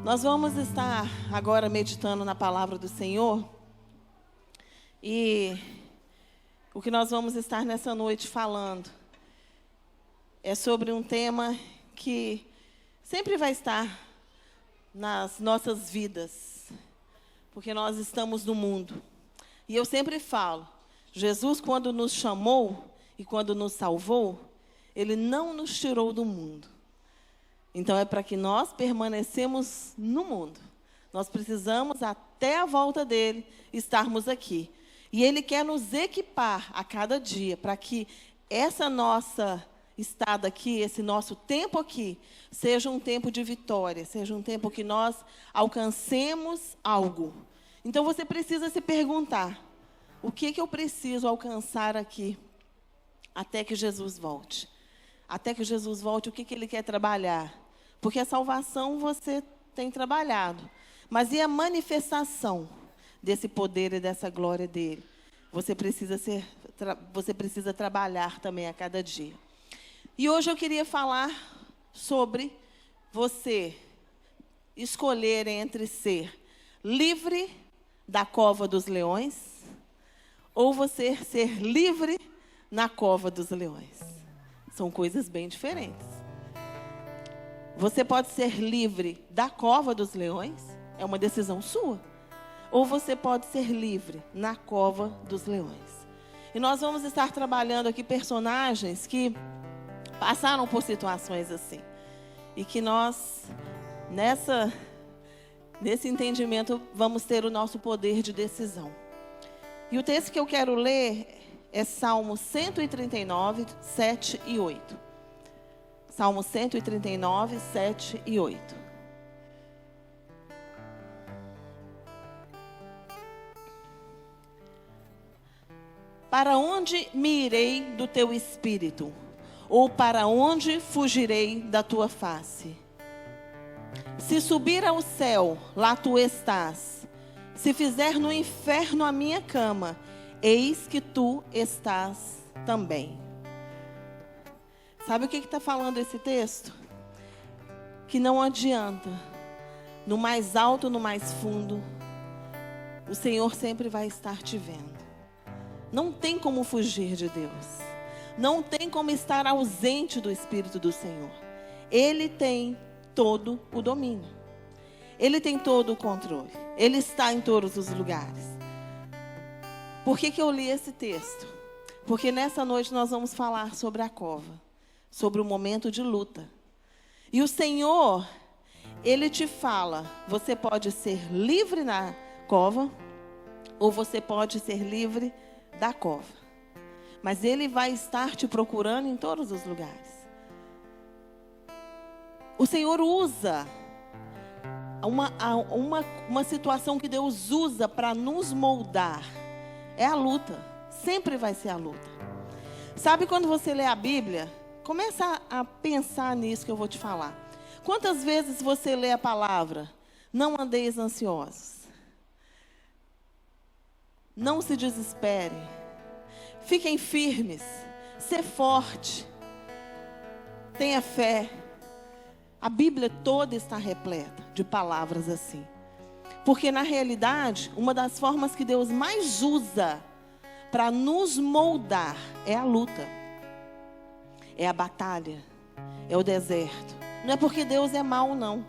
Nós vamos estar agora meditando na palavra do Senhor. E o que nós vamos estar nessa noite falando é sobre um tema que sempre vai estar nas nossas vidas, porque nós estamos no mundo. E eu sempre falo, Jesus, quando nos chamou e quando nos salvou, Ele não nos tirou do mundo. Então, é para que nós permanecemos no mundo. Nós precisamos, até a volta dEle, estarmos aqui. E Ele quer nos equipar a cada dia, para que essa nossa estada aqui, esse nosso tempo aqui, seja um tempo de vitória, seja um tempo que nós alcancemos algo. Então, você precisa se perguntar, o que eu preciso alcançar aqui, até que Jesus volte? Até que Jesus volte, o que Ele quer trabalhar? Porque a salvação você tem trabalhado. Mas e a manifestação desse poder e dessa glória dEle? Você precisa trabalhar também a cada dia. E hoje eu queria falar sobre você escolher entre ser livre da cova dos leões ou você ser livre na cova dos leões. São coisas bem diferentes. Você pode ser livre da cova dos leões, é uma decisão sua. Ou você pode ser livre na cova dos leões. E nós vamos estar trabalhando aqui personagens que passaram por situações assim. E que nós, nesse entendimento, vamos ter o nosso poder de decisão. E o texto que eu quero ler é Salmo 139, 7 e 8. Salmo 139, 7 e 8. Para onde me irei do teu espírito? Ou para onde fugirei da tua face? Se subir ao céu, lá tu estás. Se fizer no inferno a minha cama, eis que tu estás também. Sabe o que está falando esse texto? Que não adianta, no mais alto, no mais fundo, o Senhor sempre vai estar te vendo. Não tem como fugir de Deus. Não tem como estar ausente do Espírito do Senhor. Ele tem todo o domínio. Ele tem todo o controle. Ele está em todos os lugares. Por que eu li esse texto? Porque nessa noite nós vamos falar sobre a cova, sobre o momento de luta. E o Senhor, Ele te fala, você pode ser livre na cova, ou você pode ser livre da cova. Mas Ele vai estar te procurando em todos os lugares. O Senhor usa uma situação que Deus usa para nos moldar. É a luta. Sempre vai ser a luta. Sabe quando você lê a Bíblia? Começa a pensar nisso que eu vou te falar. Quantas vezes você lê a palavra? Não andeis ansiosos. Não se desespere. Fiquem firmes, ser forte, tenha fé. A Bíblia toda está repleta de palavras assim. Porque na realidade, uma das formas que Deus mais usa para nos moldar é a luta. É a batalha, é o deserto. Não é porque Deus é mau, não.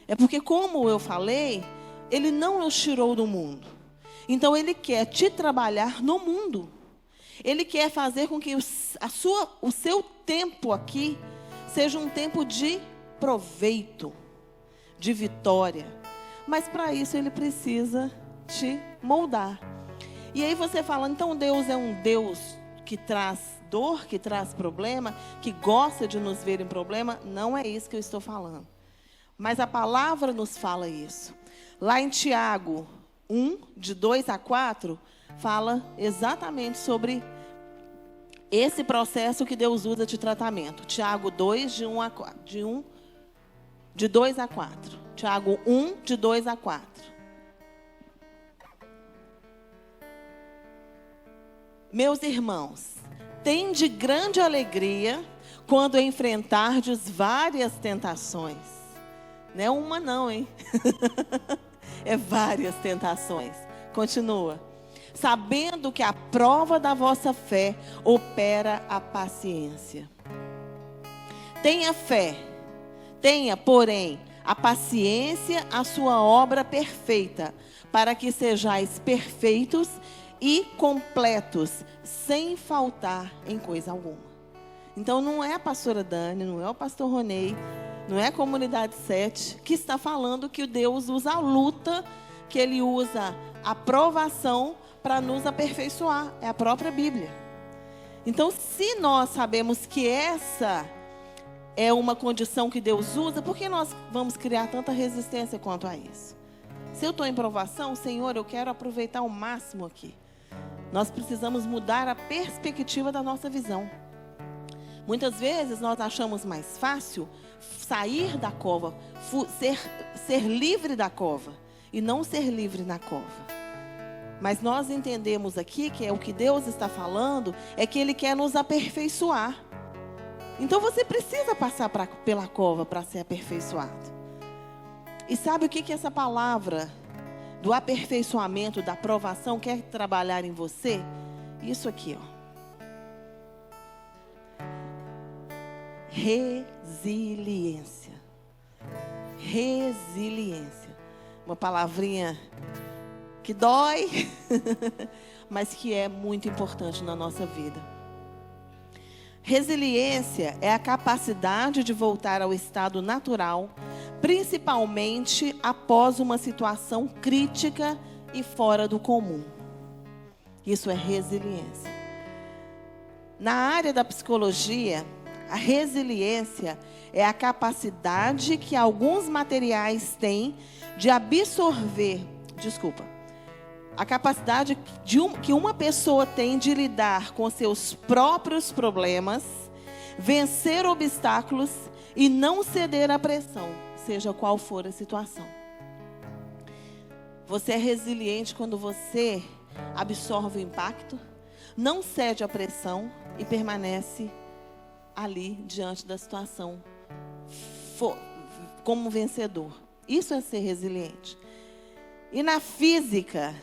É porque, como eu falei, Ele não nos tirou do mundo. Então Ele quer te trabalhar no mundo. Ele quer fazer com que o seu tempo aqui seja um tempo de proveito, de vitória. Mas para isso Ele precisa te moldar. E aí você fala, então Deus é um Deus que traz dor, que traz problema, que gosta de nos ver em problema? Não é isso que eu estou falando. Mas a palavra nos fala isso. Lá em Tiago 1, de 2 a 4... fala exatamente sobre esse processo que Deus usa de tratamento. Tiago 2, de 2 a 4. Tiago 1, de 2 a 4. Meus irmãos, tende grande alegria quando enfrentardes várias tentações. Não é uma não, hein? É várias tentações. Continua. Sabendo que a prova da vossa fé opera a paciência. Tenha fé. Tenha, porém, a paciência, a sua obra perfeita, para que sejais perfeitos e completos, sem faltar em coisa alguma. Então não é a pastora Dani, não é o pastor Ronei, não é a comunidade 7 que está falando que Deus usa a luta, que Ele usa a provação para nos aperfeiçoar. É a própria Bíblia. Então, se nós sabemos que essa é uma condição que Deus usa, por que nós vamos criar tanta resistência quanto a isso? Se eu estou em provação, Senhor, eu quero aproveitar o máximo aqui. Nós precisamos mudar a perspectiva da nossa visão. Muitas vezes nós achamos mais fácil sair da cova, ser livre da cova e não ser livre na cova. Mas nós entendemos aqui que é o que Deus está falando, é que Ele quer nos aperfeiçoar. Então você precisa passar pela cova para ser aperfeiçoado. E sabe o que essa palavra do aperfeiçoamento, da provação quer trabalhar em você? Isso aqui, ó. Resiliência. Resiliência. Uma palavrinha que dói, mas que é muito importante na nossa vida. Resiliência é a capacidade de voltar ao estado natural, principalmente após uma situação crítica e fora do comum. Isso é resiliência. Na área da psicologia, a resiliência é a capacidade que alguns materiais têm de absorver, a capacidade que uma pessoa tem de lidar com seus próprios problemas, vencer obstáculos e não ceder à pressão, seja qual for a situação. Você é resiliente quando você absorve o impacto, não cede à pressão e permanece ali diante da situação como vencedor. Isso é ser resiliente. E na física,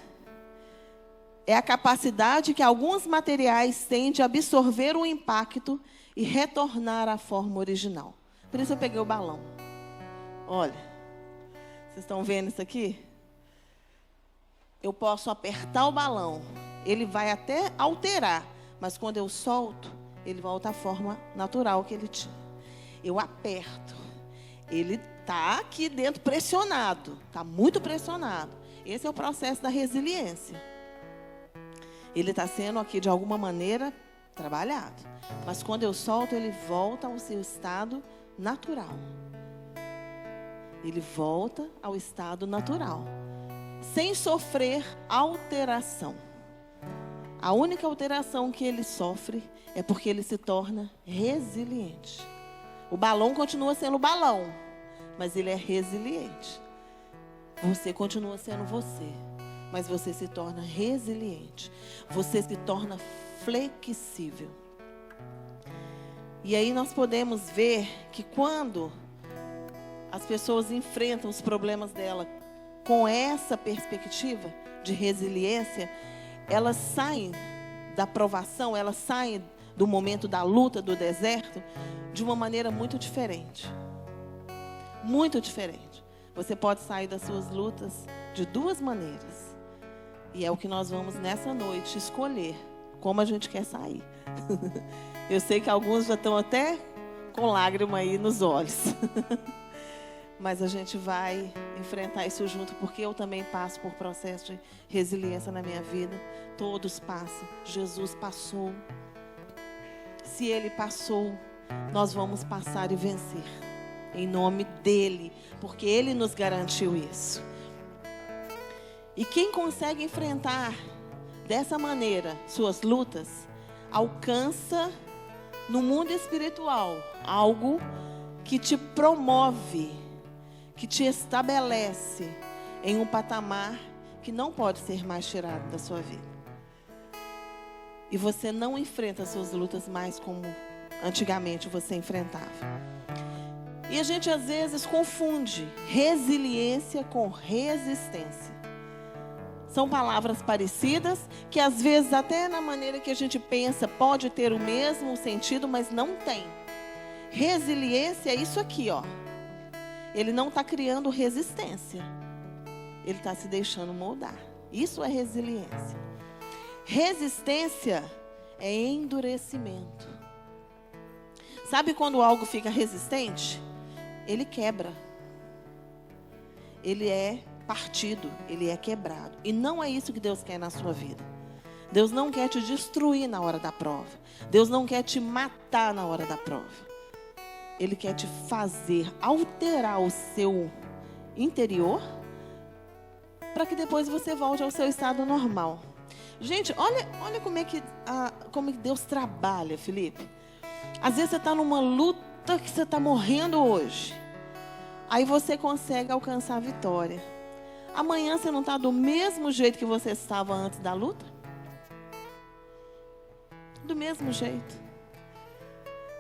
é a capacidade que alguns materiais têm de absorver o impacto e retornar à forma original. Por isso eu peguei o balão. Olha, vocês estão vendo isso aqui? Eu posso apertar o balão, ele vai até alterar, mas quando eu solto, ele volta à forma natural que ele tinha. Eu aperto, ele está aqui dentro pressionado, está muito pressionado. Esse é o processo da resiliência. Ele está sendo aqui de alguma maneira trabalhado, mas quando eu solto, ele volta ao seu estado natural. Ele volta ao estado natural, sem sofrer alteração. A única alteração que ele sofre é porque ele se torna resiliente. O balão continua sendo balão, mas ele é resiliente. Você continua sendo você, mas você se torna resiliente. Você se torna flexível. E aí nós podemos ver que quando as pessoas enfrentam os problemas dela com essa perspectiva de resiliência, elas saem da provação, elas saem do momento da luta, do deserto, de uma maneira muito diferente. Muito diferente. Você pode sair das suas lutas de duas maneiras. E é o que nós vamos nessa noite escolher, como a gente quer sair. Eu sei que alguns já estão até com lágrima aí nos olhos. Mas a gente vai enfrentar isso junto, porque eu também passo por processo de resiliência na minha vida. Todos passam. Jesus passou. Se Ele passou, nós vamos passar e vencer. Em nome dEle, porque Ele nos garantiu isso. E quem consegue enfrentar dessa maneira suas lutas, alcança no mundo espiritual algo que te promove, que te estabelece em um patamar que não pode ser mais tirado da sua vida. E você não enfrenta suas lutas mais como antigamente você enfrentava. E a gente às vezes confunde resiliência com resistência. São palavras parecidas, que às vezes até na maneira que a gente pensa pode ter o mesmo sentido, mas não tem. Resiliência é isso aqui, ó. Ele não está criando resistência. Ele está se deixando moldar. Isso é resiliência. Resistência é endurecimento. Sabe quando algo fica resistente? Ele quebra. Ele é partido, ele é quebrado. E não é isso que Deus quer na sua vida. Deus não quer te destruir na hora da prova. Deus não quer te matar na hora da prova. Ele quer te fazer alterar o seu interior para que depois você volte ao seu estado normal. Gente, olha como é que Deus trabalha, Felipe. Às vezes você está numa luta que você está morrendo hoje. Aí você consegue alcançar a vitória. Amanhã você não está do mesmo jeito que você estava antes da luta? Do mesmo jeito.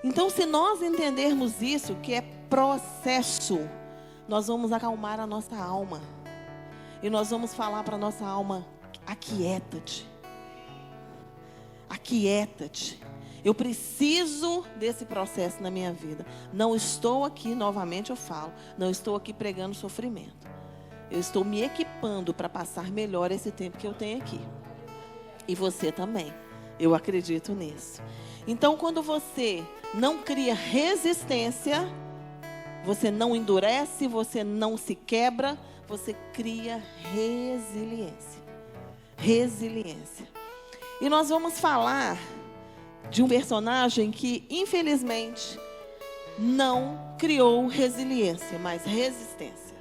Então, se nós entendermos isso, que é processo, nós vamos acalmar a nossa alma. E nós vamos falar para a nossa alma: aquieta-te. Aquieta-te. Eu preciso desse processo na minha vida. Não estou aqui, novamente eu falo, não estou aqui pregando sofrimento. Eu estou me equipando para passar melhor esse tempo que eu tenho aqui. E você também. Eu acredito nisso. Então, quando você não cria resistência, você não endurece, você não se quebra, você cria resiliência. Resiliência. E nós vamos falar de um personagem que, infelizmente, não criou resiliência, mas resistência.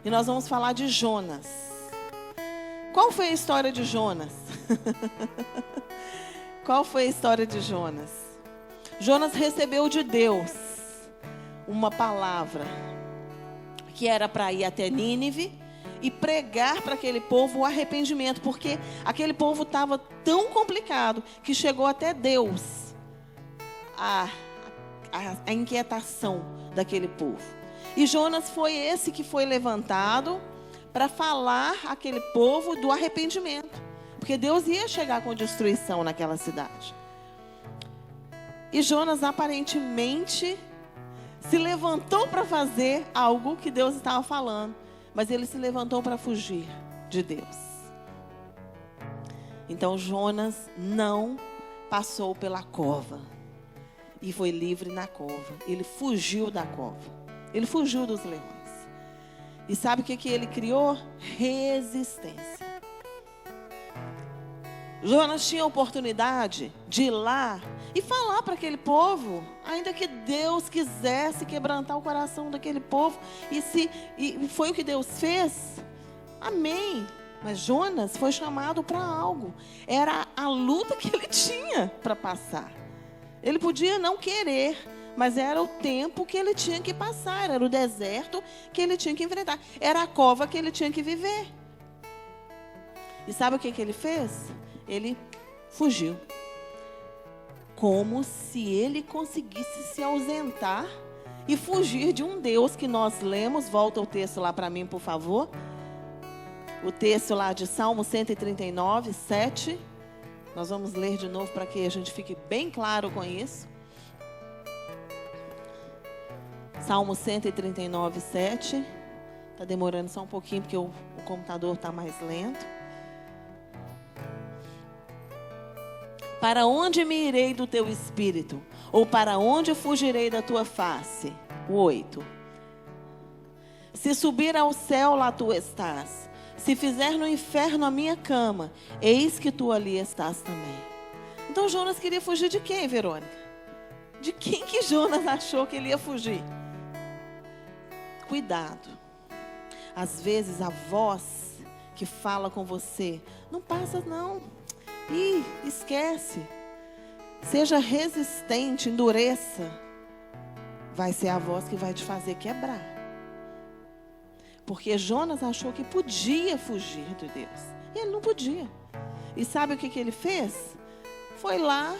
E nós vamos falar de Jonas. Qual foi a história de Jonas? Qual foi a história de Jonas? Jonas recebeu de Deus uma palavra que era para ir até Nínive e pregar para aquele povo o arrependimento, porque aquele povo estava tão complicado que chegou até Deus a inquietação daquele povo. E Jonas foi esse que foi levantado para falar àquele povo do arrependimento, porque Deus ia chegar com destruição naquela cidade. E Jonas aparentemente se levantou para fazer algo que Deus estava falando, mas ele se levantou para fugir de Deus. Então Jonas não passou pela cova e foi livre na cova. Ele fugiu da cova. Ele fugiu dos leões. E sabe o que ele criou? Resistência. Jonas tinha a oportunidade de ir lá e falar para aquele povo, ainda que Deus quisesse quebrantar o coração daquele povo, e foi o que Deus fez. Amém. Mas Jonas foi chamado para algo. Era a luta que ele tinha para passar. Ele podia não querer, mas era o tempo que ele tinha que passar. Era o deserto que ele tinha que enfrentar. Era a cova que ele tinha que viver. E sabe o que ele fez? Ele fugiu. Como se ele conseguisse se ausentar e fugir de um Deus que nós lemos. Volta o texto lá para mim, por favor. O texto lá de Salmo 139, 7. Nós vamos ler de novo para que a gente fique bem claro com isso. Salmo 139, 7. Está demorando só um pouquinho porque o computador está mais lento. Para onde me irei do teu espírito? Ou para onde fugirei da tua face? 8. Se subir ao céu, lá tu estás. Se fizer no inferno a minha cama, eis que tu ali estás também. Então Jonas queria fugir de quem, Verônica? De quem que Jonas achou que ele ia fugir? Cuidado. Às vezes a voz que fala com você, não passa não. Ih, esquece. Seja resistente, endureça. Vai ser a voz que vai te fazer quebrar. Porque Jonas achou que podia fugir de Deus. E ele não podia. E sabe o que ele fez? Foi lá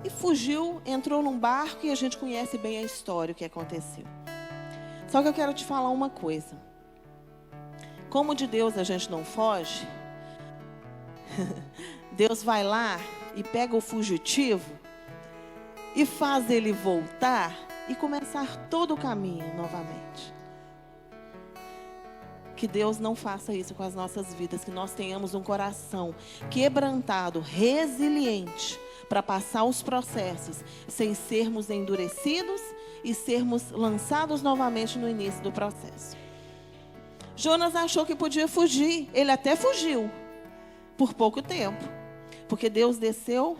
e fugiu, entrou num barco e a gente conhece bem a história, o que aconteceu. Só que eu quero te falar uma coisa. Como de Deus a gente não foge, Deus vai lá e pega o fugitivo e faz ele voltar e começar todo o caminho novamente. Que Deus não faça isso com as nossas vidas, que nós tenhamos um coração quebrantado, resiliente, para passar os processos, sem sermos endurecidos e sermos lançados novamente no início do processo. Jonas achou que podia fugir, ele até fugiu, por pouco tempo, porque Deus desceu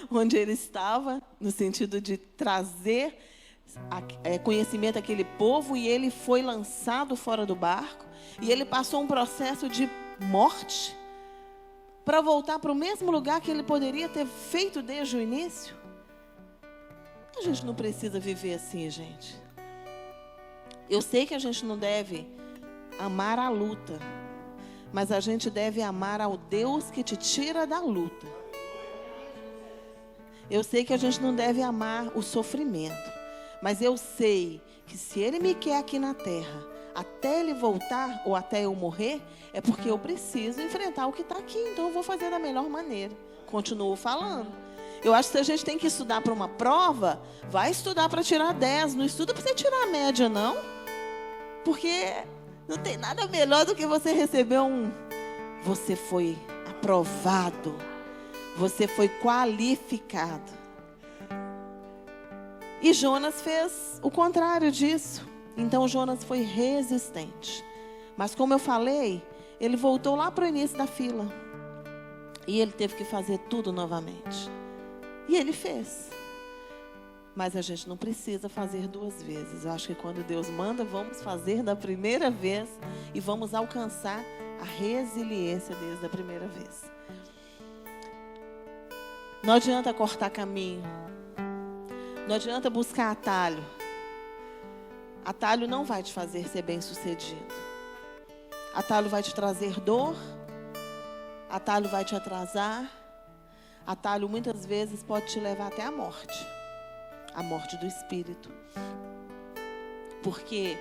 onde ele estava, no sentido de trazer conhecimento àquele povo, e ele foi lançado fora do barco, e ele passou um processo de morte, para voltar para o mesmo lugar que ele poderia ter feito desde o início. A gente não precisa viver assim, gente. Eu sei que a gente não deve amar a luta, mas a gente deve amar ao Deus que te tira da luta. Eu sei que a gente não deve amar o sofrimento, mas eu sei que se Ele me quer aqui na terra, até Ele voltar ou até eu morrer, é porque eu preciso enfrentar o que está aqui. Então eu vou fazer da melhor maneira. Continuo falando. Eu acho que se a gente tem que estudar para uma prova, vai estudar para tirar 10. Não estuda para você tirar a média, não. Porque não tem nada melhor do que você receber você foi aprovado. Você foi qualificado. E Jonas fez o contrário disso. Então Jonas foi resistente. Mas como eu falei, ele voltou lá para o início da fila. E ele teve que fazer tudo novamente. E ele fez. Mas a gente não precisa fazer 2 vezes. Eu acho que quando Deus manda, vamos fazer da primeira vez. E vamos alcançar a resiliência desde a primeira vez. Não adianta cortar caminho. Não adianta buscar atalho. Atalho não vai te fazer ser bem-sucedido. Atalho vai te trazer dor. Atalho vai te atrasar. Atalho muitas vezes pode te levar até a morte. A morte do espírito. Porque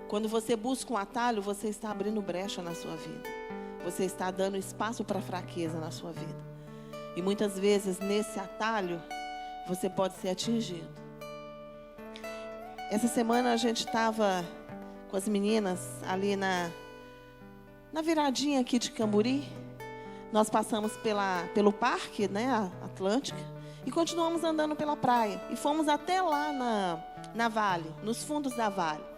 quando você busca um atalho, você está abrindo brecha na sua vida. Você está dando espaço para fraqueza na sua vida. E muitas vezes nesse atalho, você pode ser atingido. Essa semana a gente estava com as meninas ali na viradinha aqui de Camburi. Nós passamos pelo parque, né, Atlântica, e continuamos andando pela praia. E fomos até lá na Vale, nos fundos da Vale.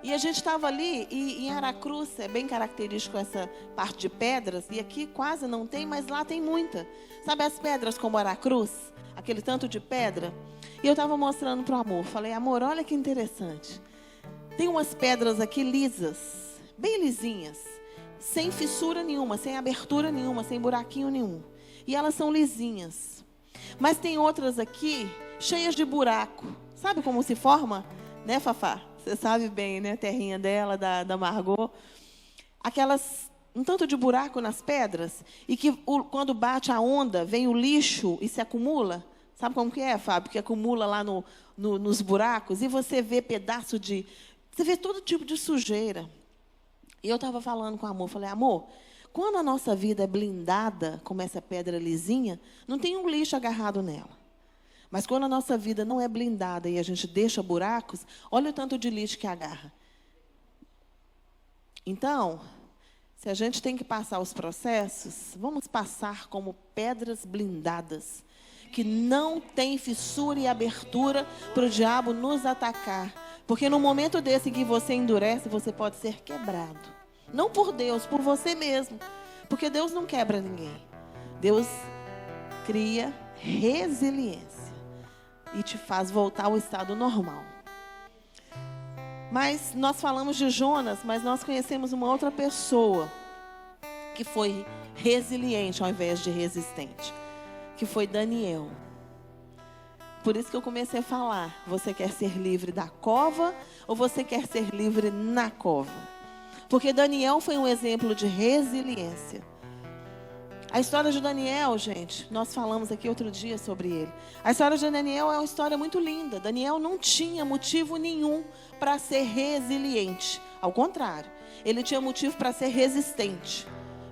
E a gente estava ali, e em Aracruz, é bem característico essa parte de pedras, e aqui quase não tem, mas lá tem muita. Sabe as pedras como Aracruz? Aquele tanto de pedra? E eu estava mostrando para o amor, falei, amor, olha que interessante. Tem umas pedras aqui lisas, bem lisinhas, sem fissura nenhuma, sem abertura nenhuma, sem buraquinho nenhum. E elas são lisinhas. Mas tem outras aqui, cheias de buraco. Sabe como se forma? Né, Fafá? Você sabe bem, né? A terrinha dela, da Margot. Aquelas, um tanto de buraco nas pedras. E que quando bate a onda, vem o lixo e se acumula. Sabe como que é, Fábio? Que acumula lá nos buracos. E você vê pedaço de... Você vê todo tipo de sujeira. E eu estava falando com o amor. Falei, amor, quando a nossa vida é blindada, como essa pedra lisinha, não tem um lixo agarrado nela. Mas quando a nossa vida não é blindada e a gente deixa buracos, olha o tanto de lixo que agarra. Então, se a gente tem que passar os processos, vamos passar como pedras blindadas, que não tem fissura e abertura para o diabo nos atacar. Porque no momento desse que você endurece, você pode ser quebrado. Não por Deus, por você mesmo. Porque Deus não quebra ninguém. Deus cria resiliência e te faz voltar ao estado normal. Mas nós falamos de Jonas, mas nós conhecemos uma outra pessoa que foi resiliente ao invés de resistente, que foi Daniel. Por isso que eu comecei a falar, você quer ser livre da cova ou você quer ser livre na cova? Porque Daniel foi um exemplo de resiliência. A história de Daniel, gente, nós falamos aqui outro dia sobre ele. A história de Daniel é uma história muito linda. Daniel não tinha motivo nenhum para ser resiliente. Ao contrário, ele tinha motivo para ser resistente.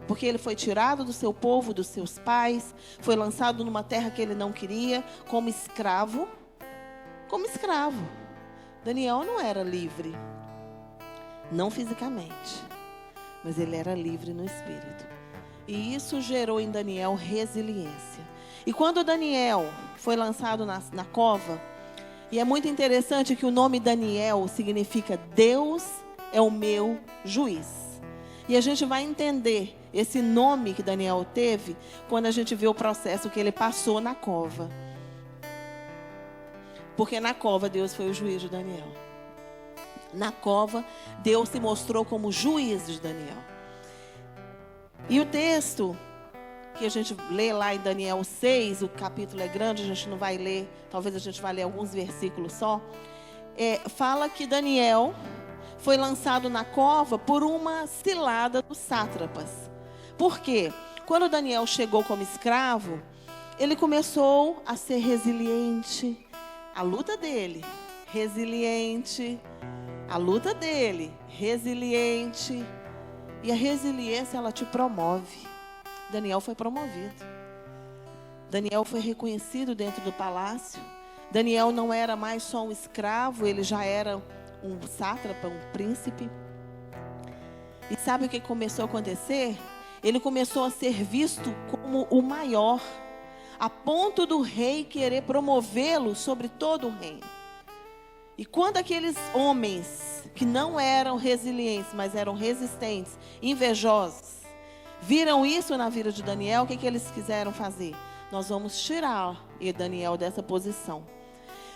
Porque ele foi tirado do seu povo, dos seus pais, foi lançado numa terra que ele não queria, como escravo. Como escravo. Daniel não era livre, não fisicamente, mas ele era livre no espírito. E isso gerou em Daniel resiliência. E quando Daniel foi lançado na cova, e é muito interessante que o nome Daniel significa Deus é o meu juiz. E a gente vai entender esse nome que Daniel teve quando a gente vê o processo que ele passou na cova. Porque na cova Deus foi o juiz de Daniel. Na cova Deus se mostrou como juiz de Daniel. E o texto que a gente lê lá em Daniel 6, o capítulo é grande, a gente não vai ler, talvez a gente vá ler alguns versículos só. Fala que Daniel foi lançado na cova por uma cilada dos sátrapas. Por quê? Quando Daniel chegou como escravo, ele começou a ser resiliente. A luta dele, resiliente. A luta dele, resiliente. E a resiliência, ela te promove. Daniel foi promovido. Daniel foi reconhecido dentro do palácio. Daniel não era mais só um escravo, ele já era um sátrapa, um príncipe. E sabe o que começou a acontecer? Ele começou a ser visto como o maior, a ponto do rei querer promovê-lo sobre todo o reino. E quando aqueles homens que não eram resilientes, mas eram resistentes, invejosos, viram isso na vida de Daniel, o que eles quiseram fazer? Nós vamos tirar Daniel dessa posição.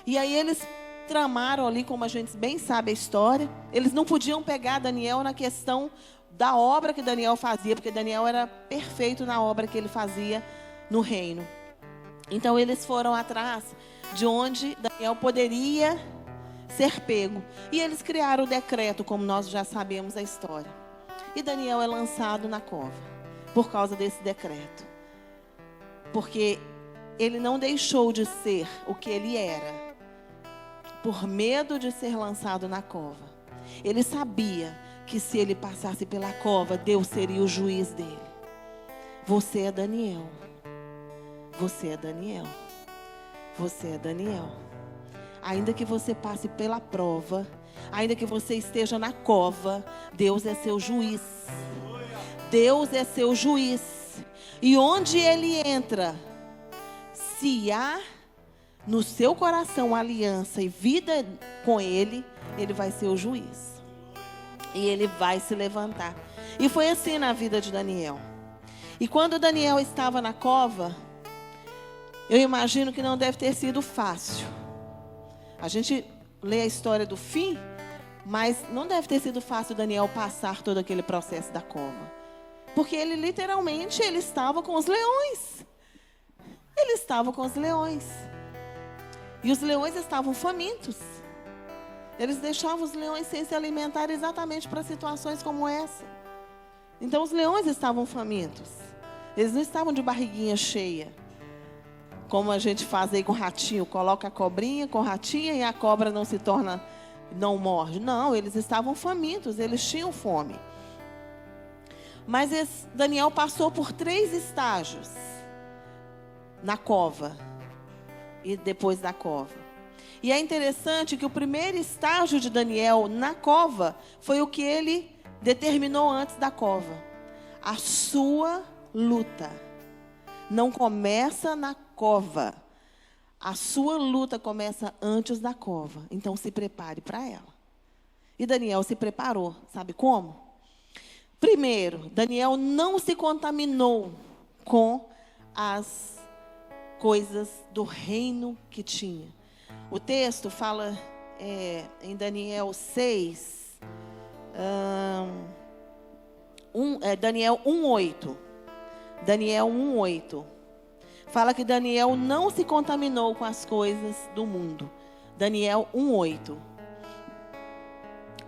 E aí eles tramaram ali, como a gente bem sabe a história, eles não podiam pegar Daniel na questão da obra que Daniel fazia, porque Daniel era perfeito na obra que ele fazia no reino. Então eles foram atrás de onde Daniel poderia ser pego. E eles criaram o decreto, como nós já sabemos a história. E Daniel é lançado na cova por causa desse decreto. Porque ele não deixou de ser o que ele era, por medo de ser lançado na cova. Ele sabia que se ele passasse pela cova, Deus seria o juiz dele. Você é Daniel. Você é Daniel. Você é Daniel. Ainda que você passe pela prova, ainda que você esteja na cova, Deus é seu juiz. Deus é seu juiz. E onde ele entra, se há no seu coração aliança e vida com ele, ele vai ser o juiz. E ele vai se levantar. E foi assim na vida de Daniel. E quando Daniel estava na cova, eu imagino que não deve ter sido fácil. A gente lê a história do fim, mas não deve ter sido fácil Daniel passar todo aquele processo da cova. Porque ele literalmente, ele estava com os leões. Ele estava com os leões. E os leões estavam famintos. Eles deixavam os leões sem se alimentar exatamente para situações como essa. Então os leões estavam famintos. Eles não estavam de barriguinha cheia. Como a gente faz aí com o ratinho. Coloca a cobrinha com ratinha e a cobra não morde. Não, eles estavam famintos, eles tinham fome. Mas Daniel passou por 3 estágios na cova e depois da cova. E é interessante que o primeiro estágio de Daniel na cova foi o que ele determinou antes da cova. A sua luta não começa na cova. A sua luta começa antes da cova. Então se prepare para ela. E Daniel se preparou. Sabe como? Primeiro, Daniel não se contaminou com as coisas do reino que tinha. O texto fala em Daniel 6, Daniel 1:8. Daniel 1:8. Fala que Daniel não se contaminou com as coisas do mundo. Daniel 1:8.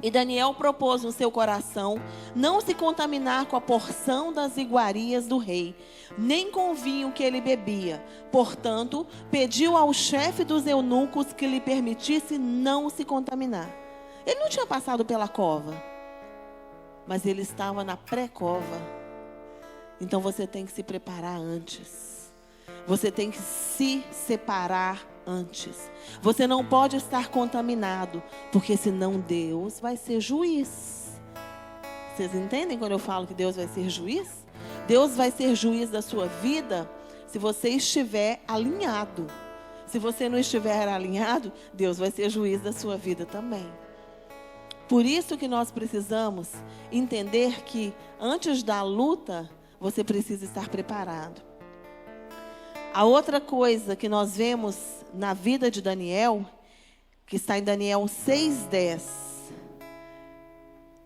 E Daniel propôs no seu coração não se contaminar com a porção das iguarias do rei, nem com o vinho que ele bebia. Portanto, pediu ao chefe dos eunucos que lhe permitisse não se contaminar. Ele não tinha passado pela cova, mas ele estava na pré-cova. Então você tem que se preparar antes. Você tem que se separar antes. Você não pode estar contaminado, porque senão Deus vai ser juiz. Vocês entendem quando eu falo que Deus vai ser juiz? Deus vai ser juiz da sua vida se você estiver alinhado. Se você não estiver alinhado, Deus vai ser juiz da sua vida também. Por isso que nós precisamos entender que antes da luta, você precisa estar preparado. A outra coisa que nós vemos na vida de Daniel, que está em Daniel 6:10,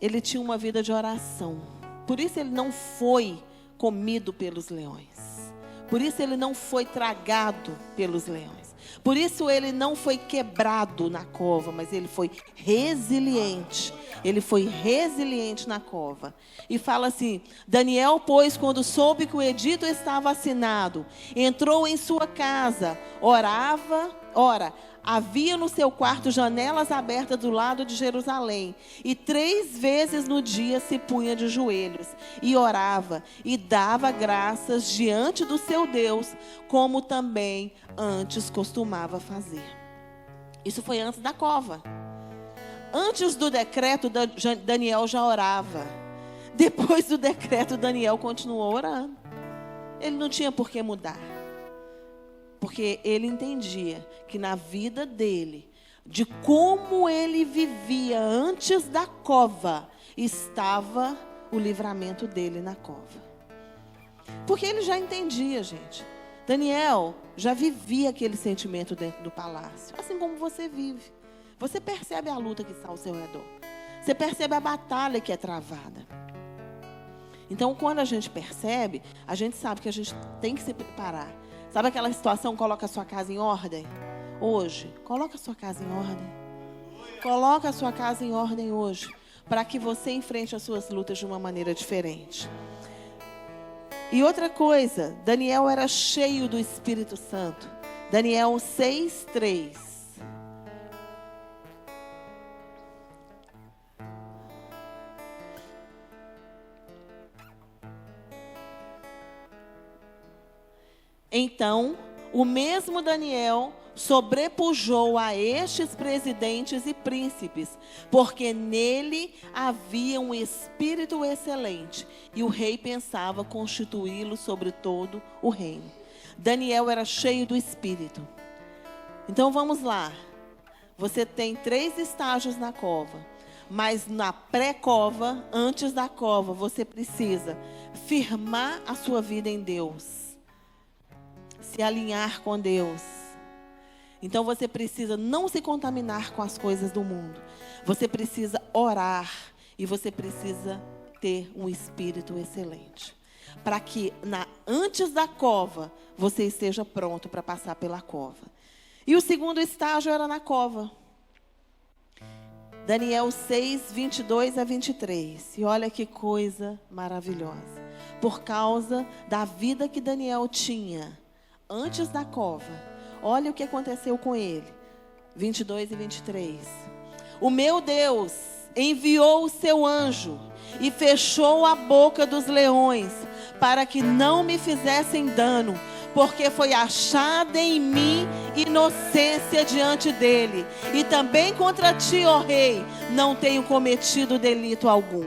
ele tinha uma vida de oração. Por isso ele não foi comido pelos leões. Por isso ele não foi tragado pelos leões. Por isso ele não foi quebrado na cova, mas ele foi resiliente. Ele foi resiliente na cova. E fala assim: Daniel, pois, quando soube que o edito estava assinado, entrou em sua casa, orava. Ora, havia no seu quarto janelas abertas do lado de Jerusalém. E 3 vezes no dia se punha de joelhos e orava e dava graças diante do seu Deus, como também antes costumava fazer. Isso foi antes da cova. Antes do decreto, Daniel já orava. Depois do decreto, Daniel continuou orando. Ele não tinha por que mudar. Porque ele entendia que na vida dele, de como ele vivia antes da cova, estava o livramento dele na cova. Porque ele já entendia, gente. Daniel já vivia aquele sentimento dentro do palácio. Assim como você vive. Você percebe a luta que está ao seu redor. Você percebe a batalha que é travada. Então, quando a gente percebe, a gente sabe que a gente tem que se preparar. Sabe aquela situação, coloca a sua casa em ordem? Hoje, coloca a sua casa em ordem. Coloca a sua casa em ordem hoje, para que você enfrente as suas lutas de uma maneira diferente. E outra coisa, Daniel era cheio do Espírito Santo. Daniel 6:3. Então, o mesmo Daniel sobrepujou a estes presidentes e príncipes, porque nele havia um espírito excelente, e o rei pensava constituí-lo sobre todo o reino. Daniel era cheio do espírito. Então vamos lá. Você tem 3 estágios na cova, mas na pré-cova, antes da cova, você precisa firmar a sua vida em Deus. Se alinhar com Deus. Então você precisa não se contaminar com as coisas do mundo. Você precisa orar e você precisa ter um espírito excelente. Para que antes da cova, você esteja pronto para passar pela cova. E o segundo estágio era na cova. Daniel 6:22-23. E olha que coisa maravilhosa. Por causa da vida que Daniel tinha antes da cova, olha o que aconteceu com ele. 22 e 23. O meu Deus enviou o seu anjo e fechou a boca dos leões, para que não me fizessem dano, porque foi achada em mim inocência diante dele. E também contra ti, ó rei, não tenho cometido delito algum.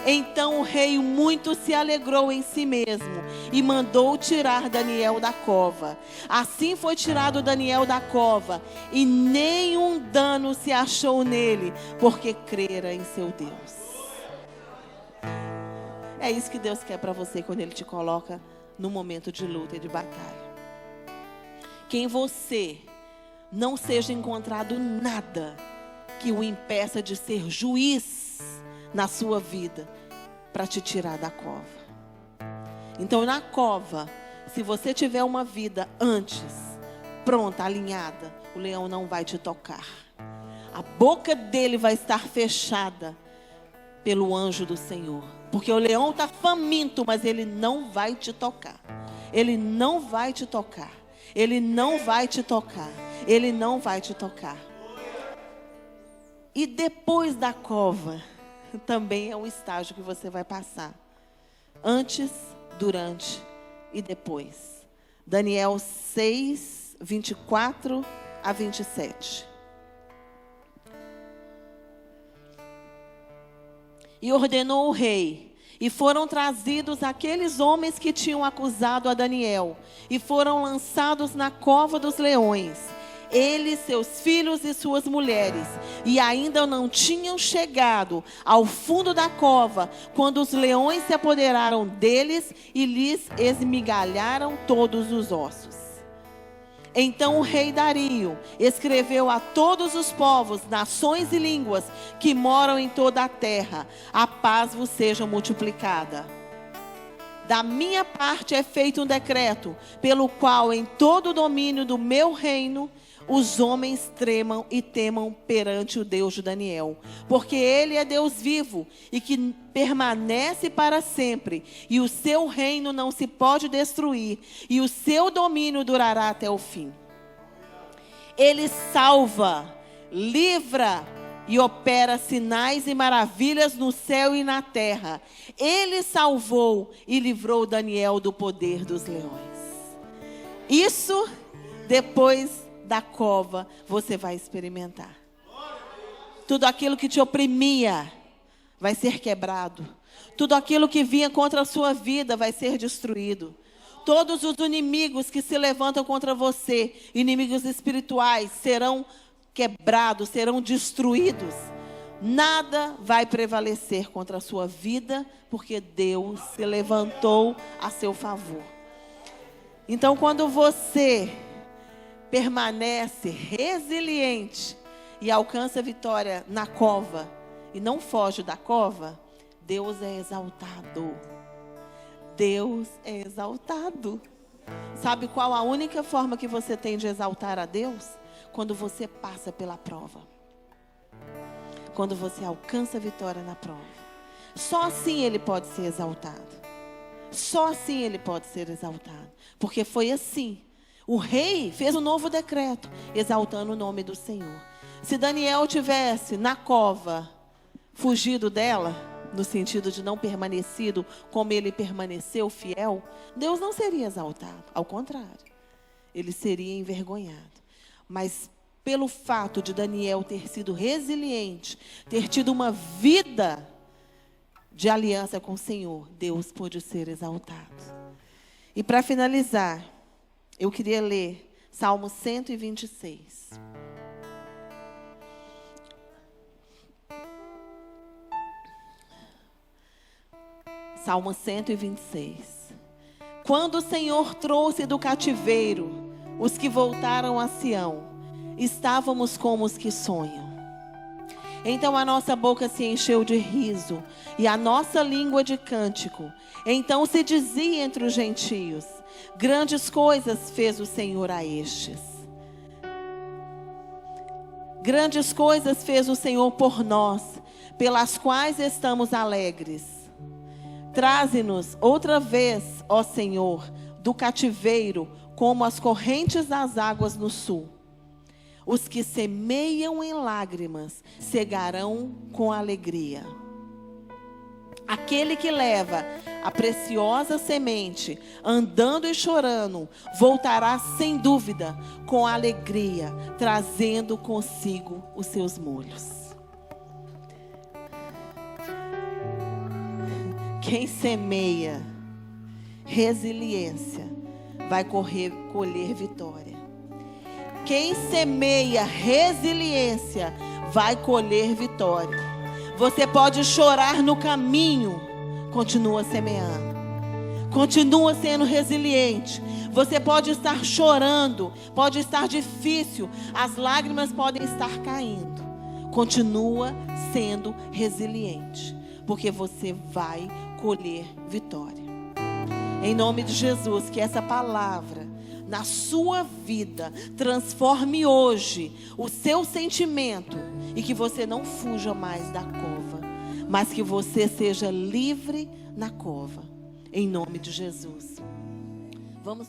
Então o rei muito se alegrou em si mesmo e mandou tirar Daniel da cova. Assim foi tirado Daniel da cova, e nenhum dano se achou nele, porque crera em seu Deus. É isso que Deus quer para você quando Ele te coloca no momento de luta e de batalha. Que em você não seja encontrado nada que o impeça de ser juiz na sua vida, para te tirar da cova. Então, na cova, se você tiver uma vida antes, pronta, alinhada, o leão não vai te tocar. A boca dele vai estar fechada pelo anjo do Senhor. Porque o leão está faminto, mas ele não vai te tocar. Ele não vai te tocar. Ele não vai te tocar. Ele não vai te tocar. E depois da cova, também é um estágio que você vai passar. Antes, durante e depois. Daniel 6, 24 a 27. E ordenou o rei, e foram trazidos aqueles homens que tinham acusado a Daniel, e foram lançados na cova dos leões, eles, seus filhos e suas mulheres, e ainda não tinham chegado ao fundo da cova, quando os leões se apoderaram deles e lhes esmigalharam todos os ossos. Então o rei Dario escreveu a todos os povos, nações e línguas que moram em toda a terra: a paz vos seja multiplicada. Da minha parte é feito um decreto, pelo qual em todo o domínio do meu reino, os homens tremam e temam perante o Deus de Daniel. Porque ele é Deus vivo e que permanece para sempre. E o seu reino não se pode destruir. E o seu domínio durará até o fim. Ele salva, livra e opera sinais e maravilhas no céu e na terra. Ele salvou e livrou Daniel do poder dos leões. Isso depois da cova você vai experimentar. Tudo aquilo que te oprimia vai ser quebrado. Tudo aquilo que vinha contra a sua vida vai ser destruído. Todos os inimigos que se levantam contra você, inimigos espirituais, serão quebrados, serão destruídos. Nada vai prevalecer contra a sua vida, porque Deus se levantou a seu favor. Então, quando você permanece resiliente e alcança a vitória na cova e não foge da cova, Deus é exaltado. Deus é exaltado. Sabe qual a única forma que você tem de exaltar a Deus? Quando você passa pela prova. Quando você alcança a vitória na prova. Só assim ele pode ser exaltado. Só assim ele pode ser exaltado. Porque foi assim. O rei fez um novo decreto, exaltando o nome do Senhor. Se Daniel tivesse na cova fugido dela, no sentido de não permanecido como ele permaneceu fiel, Deus não seria exaltado. Ao contrário, ele seria envergonhado. Mas pelo fato de Daniel ter sido resiliente, ter tido uma vida de aliança com o Senhor, Deus pôde ser exaltado. E para finalizar, eu queria ler Salmo 126. Salmo 126. Quando o Senhor trouxe do cativeiro os que voltaram a Sião, estávamos como os que sonham. Então a nossa boca se encheu de riso e a nossa língua de cântico. Então se dizia entre os gentios: grandes coisas fez o Senhor a estes. Grandes coisas fez o Senhor por nós, pelas quais estamos alegres. Traze-nos outra vez, ó Senhor, do cativeiro, como as correntes das águas no sul. Os que semeiam em lágrimas cegarão com alegria. Aquele que leva a preciosa semente, andando e chorando, voltará sem dúvida com alegria, trazendo consigo os seus molhos. Quem semeia resiliência vai colher vitória. Quem semeia resiliência vai colher vitória. Você pode chorar no caminho, continua semeando. Continua sendo resiliente. Você pode estar chorando, pode estar difícil, as lágrimas podem estar caindo. Continua sendo resiliente, porque você vai colher vitória. Em nome de Jesus, que essa palavra na sua vida transforme hoje o seu sentimento E que você não fuja mais da cova, mas que você seja livre na cova. Em nome de Jesus. Vamos